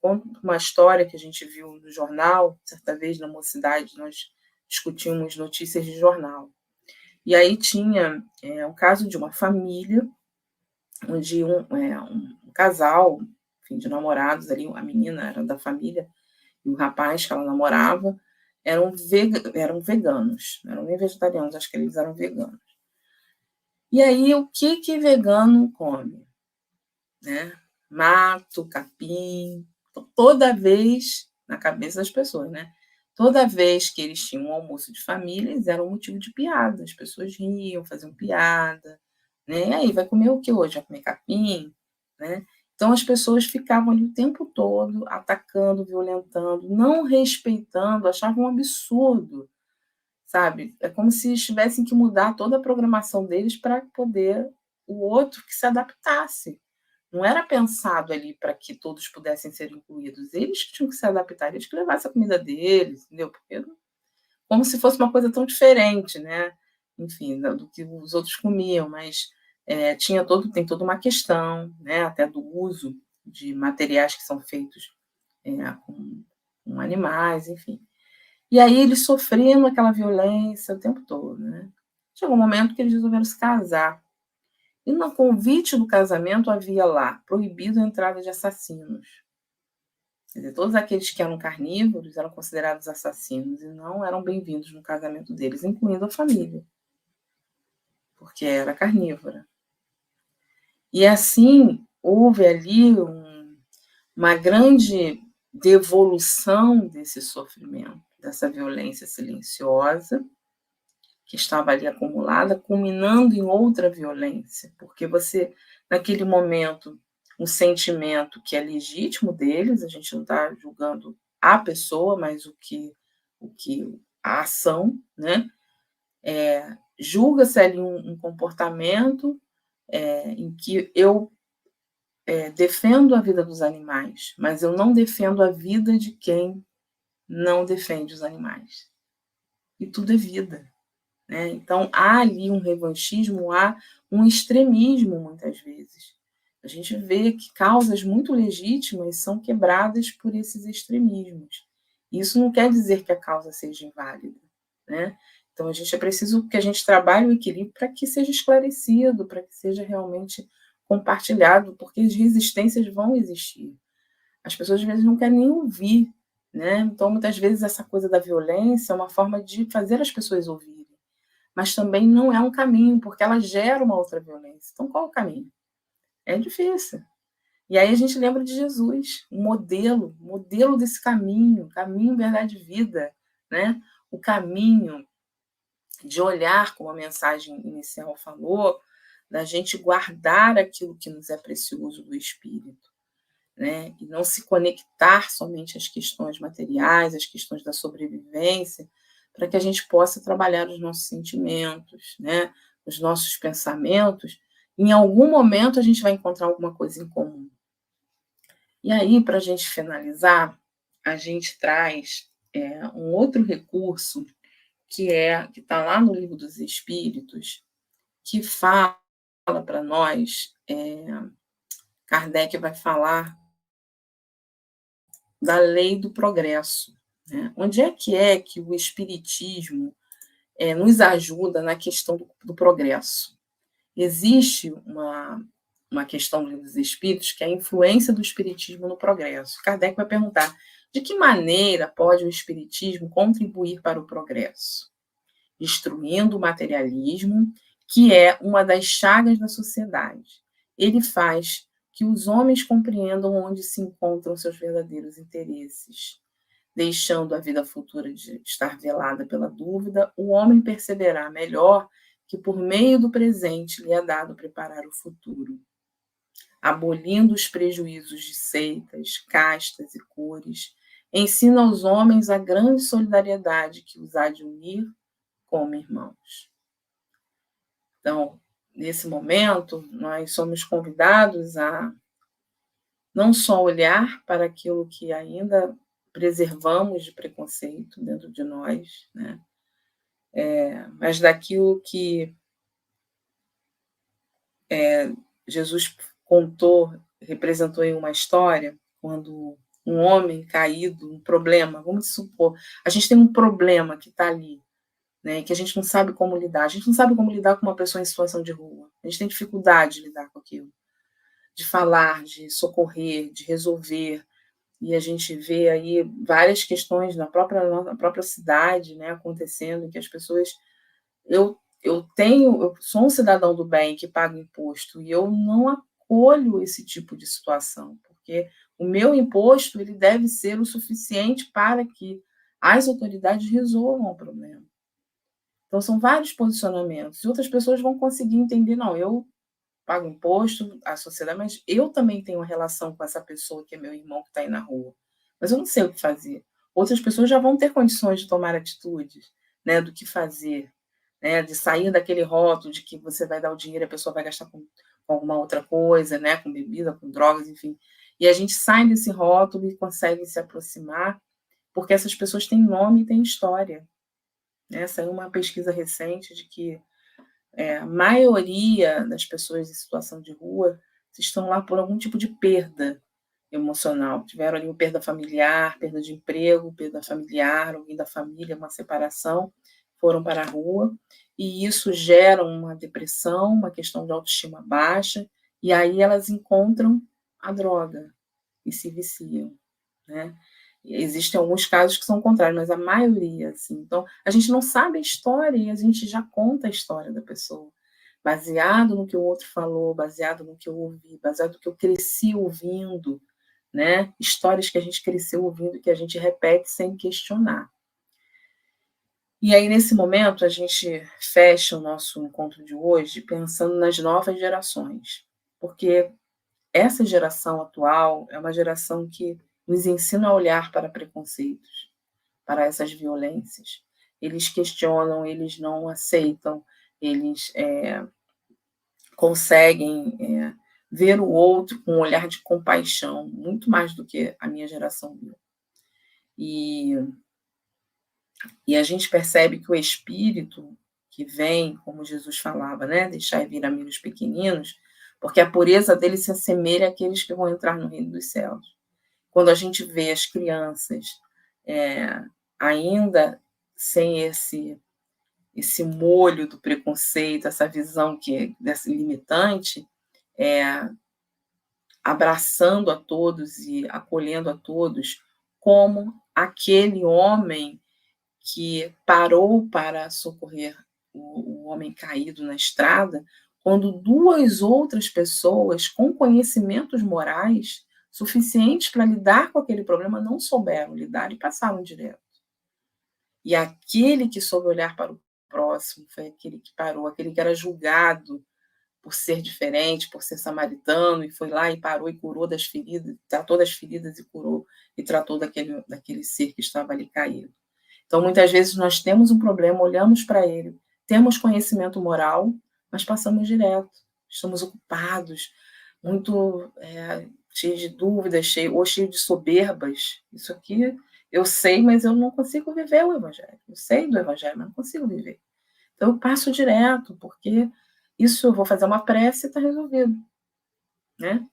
Conto uma história que a gente viu no jornal, certa vez na Mocidade nós discutimos notícias de jornal. E aí tinha o caso de uma família onde um casal, enfim, de namorados ali, a menina era da família e o rapaz que ela namorava eram veganos, não eram nem vegetarianos, acho que eles eram veganos. E aí, o que vegano come? Né? Mato, capim, toda vez, na cabeça das pessoas, né? Toda vez que eles tinham um almoço de família, eles eram motivo de piada. As pessoas riam, faziam piada. Né? E aí, vai comer o que hoje? Vai comer capim? Né? Então, as pessoas ficavam ali o tempo todo atacando, violentando, não respeitando, achavam um absurdo, sabe? É como se tivessem que mudar toda a programação deles para poder o outro que se adaptasse. Não era pensado ali para que todos pudessem ser incluídos. Eles que tinham que se adaptar, eles que levassem a comida deles, entendeu? Porque como se fosse uma coisa tão diferente, né? Enfim, do que os outros comiam, mas tem toda uma questão, né? Até do uso de materiais que são feitos com animais, enfim. E aí eles sofrendo aquela violência o tempo todo, né? Chegou um momento que eles resolveram se casar. E no convite do casamento havia lá, proibido a entrada de assassinos. Quer dizer, todos aqueles que eram carnívoros eram considerados assassinos e não eram bem-vindos no casamento deles, incluindo a família, porque era carnívora. E assim, houve ali uma grande devolução desse sofrimento, dessa violência silenciosa, que estava ali acumulada, culminando em outra violência, porque você, naquele momento, um sentimento que é legítimo deles, a gente não está julgando a pessoa, mas a ação, né? Julga-se ali um comportamento em que eu defendo a vida dos animais, mas eu não defendo a vida de quem não defende os animais. E tudo é vida. Né? Então, há ali um revanchismo, há um extremismo, muitas vezes. A gente vê que causas muito legítimas são quebradas por esses extremismos. Isso não quer dizer que a causa seja inválida. Né? Então, a gente é preciso que a gente trabalhe o equilíbrio para que seja esclarecido, para que seja realmente compartilhado, porque as resistências vão existir. As pessoas, às vezes, não querem nem ouvir. Né? Então, muitas vezes, essa coisa da violência é uma forma de fazer as pessoas ouvirem. Mas também não é um caminho, porque ela gera uma outra violência. Então, qual é o caminho? É difícil. E aí a gente lembra de Jesus, o modelo desse caminho, verdade e vida, né? O caminho de olhar, como a mensagem inicial falou, da gente guardar aquilo que nos é precioso do Espírito, né? E não se conectar somente às questões materiais, às questões da sobrevivência, para que a gente possa trabalhar os nossos sentimentos, né? Os nossos pensamentos. Em algum momento a gente vai encontrar alguma coisa em comum. E aí, para a gente finalizar, a gente traz um outro recurso que está lá no Livro dos Espíritos, que fala para nós, Kardec vai falar da lei do progresso. Né? Onde é que o Espiritismo nos ajuda na questão do progresso? Existe uma questão do Livro dos Espíritos que é a influência do Espiritismo no progresso. Kardec vai perguntar de que maneira pode o Espiritismo contribuir para o progresso? Destruindo o materialismo, que é uma das chagas da sociedade. Ele faz que os homens compreendam onde se encontram seus verdadeiros interesses. Deixando a vida futura de estar velada pela dúvida, o homem perceberá melhor que por meio do presente lhe é dado preparar o futuro. Abolindo os prejuízos de seitas, castas e cores, ensina aos homens a grande solidariedade que os há de unir como irmãos. Então, nesse momento, nós somos convidados a não só olhar para aquilo que ainda preservamos de preconceito dentro de nós, né? Mas daquilo que Jesus contou, representou em uma história, quando um homem caído, um problema, vamos supor, a gente tem um problema que está ali, né, que a gente não sabe como lidar. A gente não sabe como lidar com uma pessoa em situação de rua. A gente tem dificuldade de lidar com aquilo, de falar, de socorrer, de resolver. E a gente vê aí várias questões na própria cidade, né, acontecendo, em que as pessoas. Eu sou um cidadão do bem que paga imposto e eu não acolho esse tipo de situação, porque o meu imposto ele deve ser o suficiente para que as autoridades resolvam o problema. Então, são vários posicionamentos. E outras pessoas vão conseguir entender, não, eu pago imposto, a sociedade, mas eu também tenho uma relação com essa pessoa que é meu irmão que está aí na rua. Mas eu não sei o que fazer. Outras pessoas já vão ter condições de tomar atitudes, né, do que fazer, né, de sair daquele rótulo de que você vai dar o dinheiro e a pessoa vai gastar com alguma outra coisa, né, com bebida, com drogas, enfim. E a gente sai desse rótulo e consegue se aproximar, porque essas pessoas têm nome e têm história. Né? Saiu uma pesquisa recente de que a maioria das pessoas em situação de rua estão lá por algum tipo de perda emocional. Tiveram ali uma perda familiar, perda de emprego, perda familiar, alguém da família, uma separação, foram para a rua, e isso gera uma depressão, uma questão de autoestima baixa, e aí elas encontram a droga e se viciam, né. Existem alguns casos que são contrários, mas a maioria, assim. Então, a gente não sabe a história e a gente já conta a história da pessoa, baseado no que o outro falou, baseado no que eu ouvi, baseado no que eu cresci ouvindo, né, histórias que a gente cresceu ouvindo, que a gente repete sem questionar. E aí, nesse momento, a gente fecha o nosso encontro de hoje pensando nas novas gerações, porque essa geração atual é uma geração que nos ensina a olhar para preconceitos, para essas violências. Eles questionam, eles não aceitam, eles conseguem ver o outro com um olhar de compaixão, muito mais do que a minha geração viu. E, e a gente percebe que o espírito que vem, como Jesus falava, né, deixar vir a mim os pequeninos, porque a pureza dele se assemelha àqueles que vão entrar no reino dos céus. Quando a gente vê as crianças é, ainda sem esse molho do preconceito, essa visão que é dessa limitante, é, abraçando a todos e acolhendo a todos, como aquele homem que parou para socorrer o homem caído na estrada, quando duas outras pessoas com conhecimentos morais suficientes para lidar com aquele problema não souberam lidar e passaram direto. E aquele que soube olhar para o próximo foi aquele que parou, aquele que era julgado por ser diferente, por ser samaritano, e foi lá e parou e curou das feridas, tratou das feridas e curou, e tratou daquele ser que estava ali caído. Então, muitas vezes, nós temos um problema, olhamos para ele, temos conhecimento moral, mas passamos direto, estamos ocupados, muito cheios de dúvidas, ou cheios de soberbas. Isso aqui eu sei, mas eu não consigo viver o Evangelho. Eu sei do Evangelho, mas não consigo viver. Então, eu passo direto, porque isso eu vou fazer uma prece e está resolvido, né?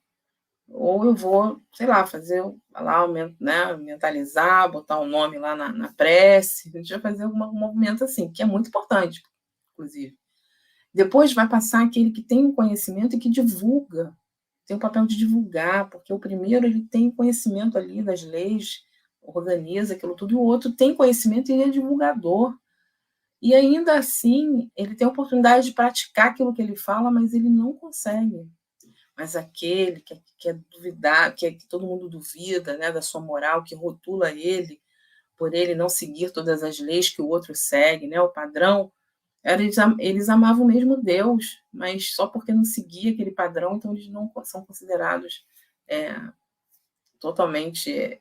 Ou eu vou, sei lá, fazer lá, né, mentalizar, botar o nome lá na prece, a gente vai fazer algum movimento assim, que é muito importante, inclusive. Depois vai passar aquele que tem o conhecimento e que divulga, tem o papel de divulgar, porque o primeiro ele tem conhecimento ali das leis, organiza aquilo tudo, e o outro tem conhecimento e ele é divulgador. E ainda assim, ele tem a oportunidade de praticar aquilo que ele fala, mas ele não consegue. Mas aquele que quer duvidar, que todo mundo duvida, né, da sua moral, que rotula ele, por ele não seguir todas as leis que o outro segue, né, o padrão, eles amavam mesmo Deus, mas só porque não seguia aquele padrão, então eles não são considerados é, totalmente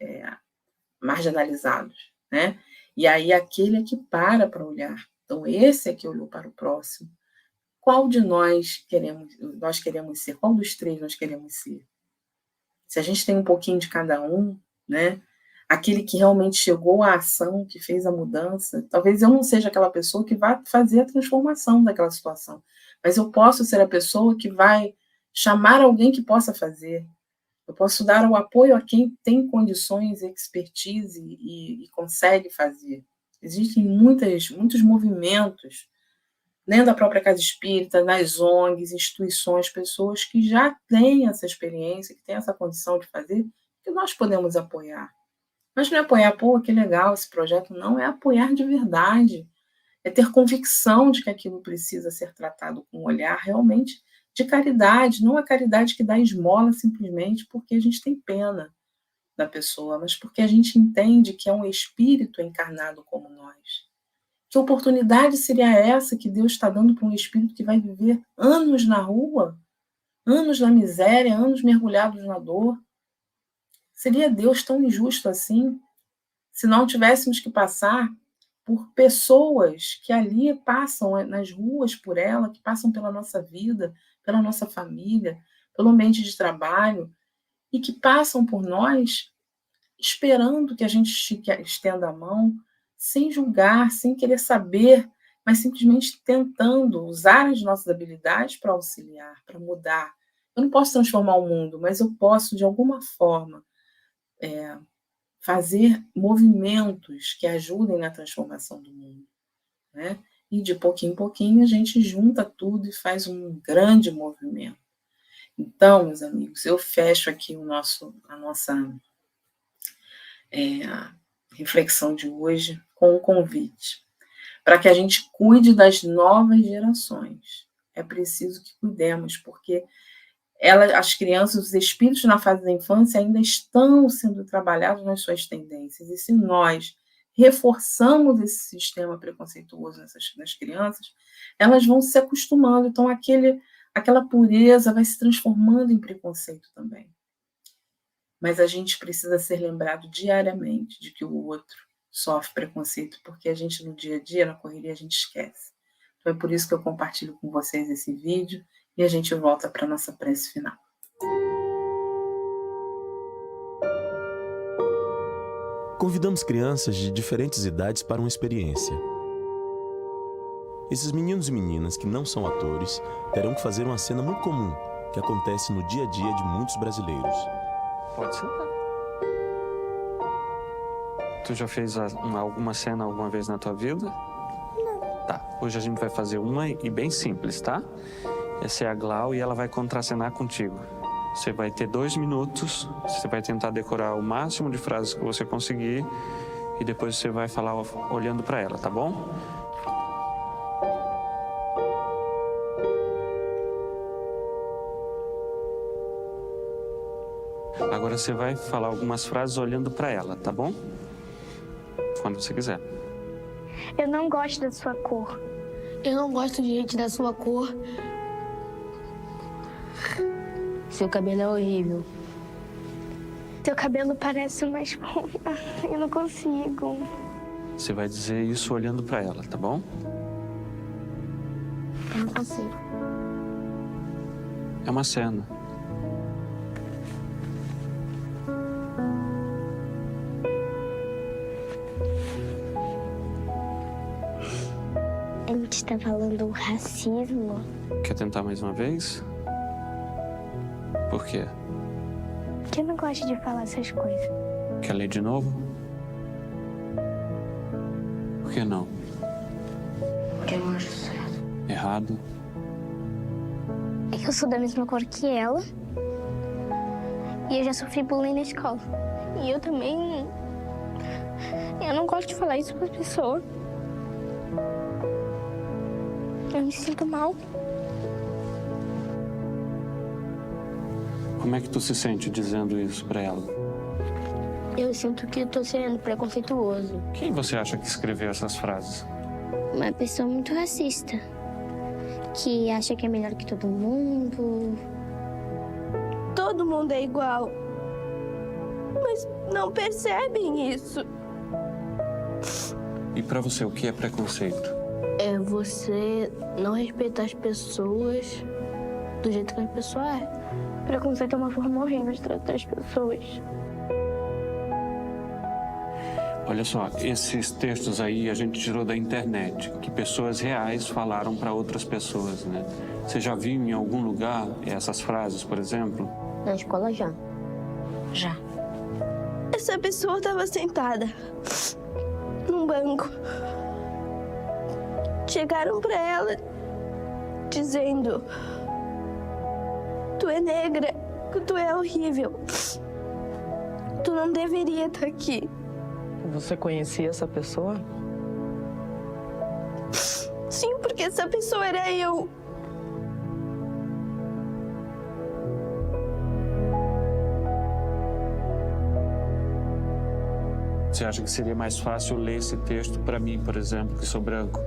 marginalizados, né? E aí aquele é que para olhar. Então esse é que olhou para o próximo. Qual de nós queremos ser? Qual dos três nós queremos ser? Se a gente tem um pouquinho de cada um, né? Aquele que realmente chegou à ação, que fez a mudança, talvez eu não seja aquela pessoa que vai fazer a transformação daquela situação, mas eu posso ser a pessoa que vai chamar alguém que possa fazer. Eu posso dar o apoio a quem tem condições, expertise e consegue fazer. Existem muitos movimentos dentro da própria casa espírita, nas ONGs, instituições, pessoas que já têm essa experiência, que têm essa condição de fazer, que nós podemos apoiar. Mas não é apoiar, pô, que legal esse projeto, não, é apoiar de verdade, é ter convicção de que aquilo precisa ser tratado com um olhar realmente de caridade, não a caridade que dá esmola simplesmente porque a gente tem pena da pessoa, mas porque a gente entende que é um espírito encarnado como nós. Que oportunidade seria essa que Deus está dando para um espírito que vai viver anos na rua, anos na miséria, anos mergulhados na dor? Seria Deus tão injusto assim? Se não tivéssemos que passar por pessoas que ali passam nas ruas por ela, que passam pela nossa vida, pela nossa família, pelo ambiente de trabalho, e que passam por nós esperando que a gente estenda a mão, sem julgar, sem querer saber, mas simplesmente tentando usar as nossas habilidades para auxiliar, para mudar. Eu não posso transformar o mundo, mas eu posso, de alguma forma, fazer movimentos que ajudem na transformação do mundo. né? E de pouquinho em pouquinho a gente junta tudo e faz um grande movimento. Então, meus amigos, eu fecho aqui a nossa reflexão de hoje com um convite para que a gente cuide das novas gerações. É preciso que cuidemos, porque as crianças, os espíritos na fase da infância ainda estão sendo trabalhados nas suas tendências. E se nós reforçamos esse sistema preconceituoso nas crianças, elas vão se acostumando. Então, aquela pureza vai se transformando em preconceito também. Mas a gente precisa ser lembrado diariamente de que o outro sofre preconceito, porque a gente, no dia a dia, na correria, a gente esquece. Então, é por isso que eu compartilho com vocês esse vídeo e a gente volta para a nossa prece final. Convidamos crianças de diferentes idades para uma experiência. Esses meninos e meninas que não são atores terão que fazer uma cena muito comum que acontece no dia a dia de muitos brasileiros. Pode sentar. Tu já fez alguma cena alguma vez na tua vida? Não. Tá, hoje a gente vai fazer uma e bem simples, tá? Essa é a Glau e ela vai contracenar contigo. Você vai ter 2 minutos, você vai tentar decorar o máximo de frases que você conseguir e depois você vai falar olhando para ela, tá bom? Agora você vai falar algumas frases olhando para ela, tá bom? Quando você quiser. Eu não gosto da sua cor. Eu não gosto de gente da sua cor. Seu cabelo é horrível. Seu cabelo parece uma esponja. Eu não consigo. Você vai dizer isso olhando para ela, tá bom? Eu não consigo. É uma cena. A gente está falando racismo. Quer tentar mais uma vez? Por quê? Porque eu não gosto de falar essas coisas. Quer ler de novo? Por que não? Porque eu não acho certo. Errado? É que eu sou da mesma cor que ela. E eu já sofri bullying na escola. E eu também... Eu não gosto de falar isso para as pessoas. Eu me sinto mal. Como é que tu se sente dizendo isso pra ela? Eu sinto que tô sendo preconceituoso. Quem você acha que escreveu essas frases? Uma pessoa muito racista. Que acha que é melhor que todo mundo. Todo mundo é igual. Mas não percebem isso. E pra você, o que é preconceito? É você não respeitar as pessoas do jeito que a pessoa é. Preconceito é uma forma horrível de tratar as pessoas. Olha só, esses textos aí a gente tirou da internet, que pessoas reais falaram para outras pessoas, né? Você já viu em algum lugar essas frases, por exemplo? Na escola já. Já. Essa pessoa estava sentada num banco. Chegaram para ela dizendo: tu é negra, tu é horrível. Tu não deveria estar aqui. Você conhecia essa pessoa? Sim, porque essa pessoa era eu. Você acha que seria mais fácil ler esse texto para mim, por exemplo, que sou branco?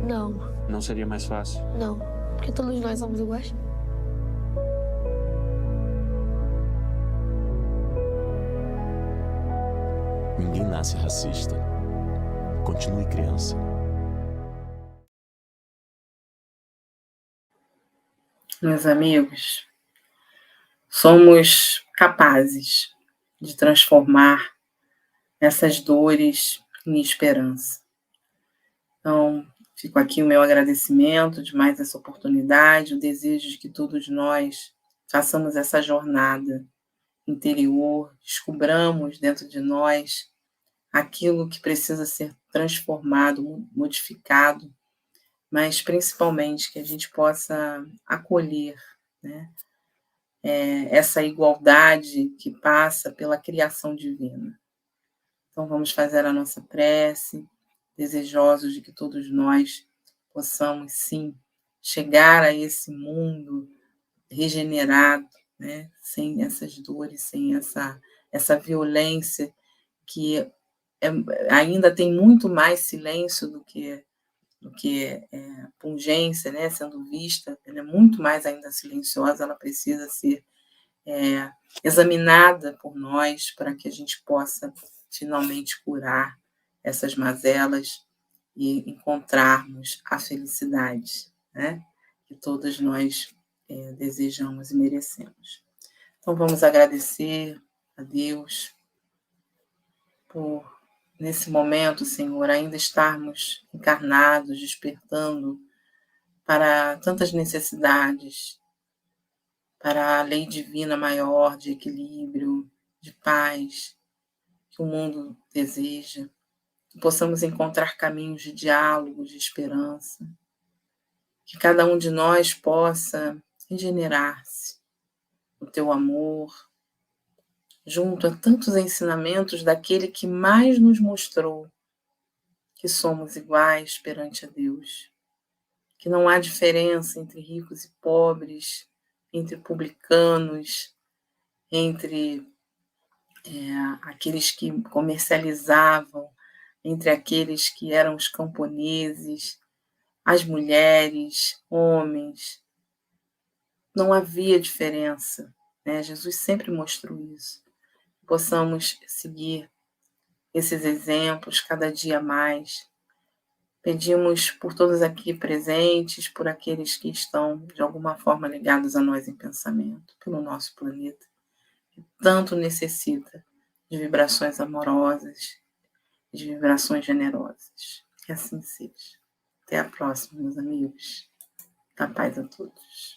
Não, Não seria mais fácil? não. Porque todos nós somos iguais. Ninguém nasce racista. Continue criança. Meus amigos, somos capazes de transformar essas dores em esperança. Então, fico aqui o meu agradecimento de mais essa oportunidade, o desejo de que todos nós façamos essa jornada interior, descobramos dentro de nós aquilo que precisa ser transformado, modificado, mas principalmente que a gente possa acolher, né, essa igualdade que passa pela criação divina. Então vamos fazer a nossa prece, desejosos de que todos nós possamos, sim, chegar a esse mundo regenerado, né, sem essas dores, sem essa violência que ainda tem muito mais silêncio do que pungência, né, sendo vista, ela é muito mais ainda silenciosa, ela precisa ser examinada por nós para que a gente possa finalmente curar essas mazelas e encontrarmos a felicidade, né, que todos nós desejamos e merecemos. Então vamos agradecer a Deus por, nesse momento, Senhor, ainda estarmos encarnados, despertando para tantas necessidades, para a lei divina maior de equilíbrio, de paz, que o mundo deseja, que possamos encontrar caminhos de diálogo, de esperança, que cada um de nós possa regenerar-se no teu amor, junto a tantos ensinamentos daquele que mais nos mostrou que somos iguais perante a Deus, que não há diferença entre ricos e pobres, entre publicanos, entre aqueles que comercializavam, entre aqueles que eram os camponeses, as mulheres, homens. Não havia diferença, né? Jesus sempre mostrou isso. Possamos seguir esses exemplos cada dia mais. Pedimos por todos aqui presentes, por aqueles que estão de alguma forma ligados a nós em pensamento, pelo nosso planeta, que tanto necessita de vibrações amorosas, de vibrações generosas. Que assim seja. Até a próxima, meus amigos. Da paz a todos.